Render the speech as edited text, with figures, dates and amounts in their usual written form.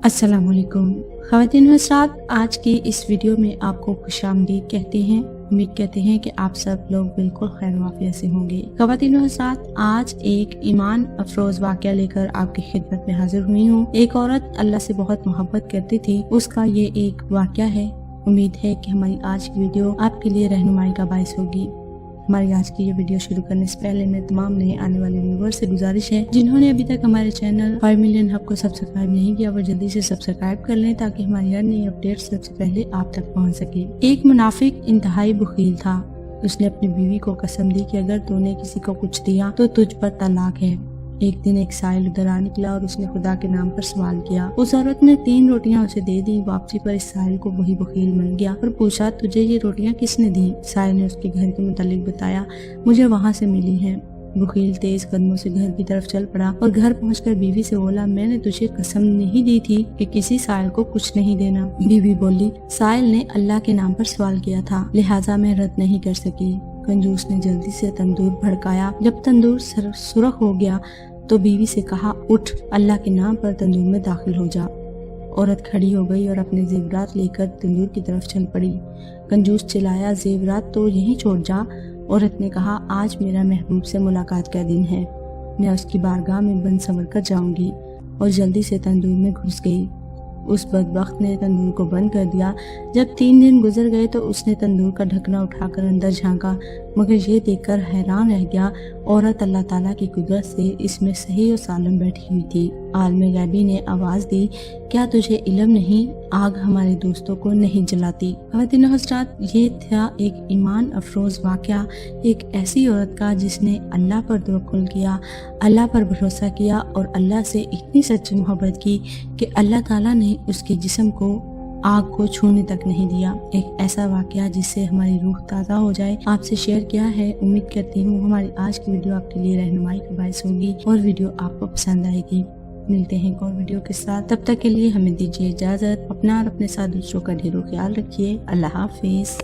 السلام علیکم خواتین و حضرات، آج کی اس ویڈیو میں آپ کو خوش آمدید کہتے ہیں۔ امید کرتے ہیں کہ آپ سب لوگ بالکل خیر و عافیت سے ہوں گے۔ خواتین و حضرات، آج ایک ایمان افروز واقعہ لے کر آپ کی خدمت میں حاضر ہوئی ہوں۔ ایک عورت اللہ سے بہت محبت کرتی تھی، اس کا یہ ایک واقعہ ہے۔ امید ہے کہ ہماری آج کی ویڈیو آپ کے لیے رہنمائی کا باعث ہوگی۔ ہماری آج کی یہ ویڈیو شروع کرنے سے پہلے میں تمام نئے آنے والے ویورز سے گزارش ہے جنہوں نے ابھی تک ہمارے چینل 5 ملین ہب کو سبسکرائب نہیں کیا وہ جلدی سے سبسکرائب کر لیں تاکہ ہماری ہر نئی اپڈیٹ سب سے پہلے آپ تک پہنچ سکے۔ ایک منافق انتہائی بخیل تھا۔ اس نے اپنی بیوی کو قسم دی کہ اگر تو نے کسی کو کچھ دیا تو تجھ پر طلاق ہے۔ ایک دن ایک سائل ادھر آ نکلا اور اس نے خدا کے نام پر سوال کیا۔ اس عورت نے 3 روٹیاں اسے دے دی۔ واپسی پر اس سائل کو وہی بخیل مل گیا اور پوچھا تجھے یہ روٹیاں کس نے دی؟ سائل نے اس کے گھر کے متعلق بتایا، مجھے وہاں سے ملی ہیں۔ بخیل تیز قدموں سے گھر کی طرف چل پڑا اور گھر پہنچ کر بیوی سے بولا، میں نے تجھے قسم نہیں دی تھی کہ کسی سائل کو کچھ نہیں دینا؟ بیوی بولی، سائل نے اللہ کے نام پر سوال کیا تھا لہٰذا میں رد نہیں کر سکی۔ کنجوس نے جلدی سے تندور بھڑکایا۔ جب تندور سرخ ہو گیا تو بیوی سے کہا، اٹھ، اللہ کے نام پر تندور میں داخل ہو جا۔ عورت کھڑی ہو گئی اور اپنے زیورات لے کر تندور کی طرف چل پڑی۔ کنجوس چلایا، زیورات تو یہیں چھوڑ جا۔ عورت نے کہا، آج میرا محبوب سے ملاقات کا دن ہے، میں اس کی بارگاہ میں بند سنور کر جاؤں گی، اور جلدی سے تندور میں گھس گئی۔ اس بدبخت نے تندور کو بند کر دیا۔ جب 3 دن گزر گئے تو اس نے تندور کا ڈھکنا اٹھا کر اندر جھانکا، مگر یہ دیکھ کر حیران رہ گیا، عورت اللہ تعالیٰ کی قدرت سے اس میں صحیح و سالم بیٹھی ہوئی تھی۔ عالم غیبی نے آواز دی، کیا تجھے علم نہیں، آگ ہمارے دوستوں کو نہیں جلاتی؟ خواتین و حضرات، یہ تھا ایک ایمان افروز واقعہ، ایک ایسی عورت کا جس نے اللہ پر توکل کیا، اللہ پر بھروسہ کیا اور اللہ سے اتنی سچی محبت کی کہ اللہ تعالیٰ نے اس کے جسم کو آگ کو چھونے تک نہیں دیا۔ ایک ایسا واقعہ جس سے ہماری روح تازہ ہو جائے آپ سے شیئر کیا ہے۔ امید کرتی ہوں ہماری آج کی ویڈیو آپ کے لیے رہنمائی کا باعث ہوگی اور ویڈیو آپ کو پسند آئے گی۔ ملتے ہیں ایک اور ویڈیو کے ساتھ، تب تک کے لیے ہمیں دیجیے اجازت۔ اپنا اور اپنے ساتھ دوسروں کا ڈھیروں خیال رکھیے۔ اللہ حافظ۔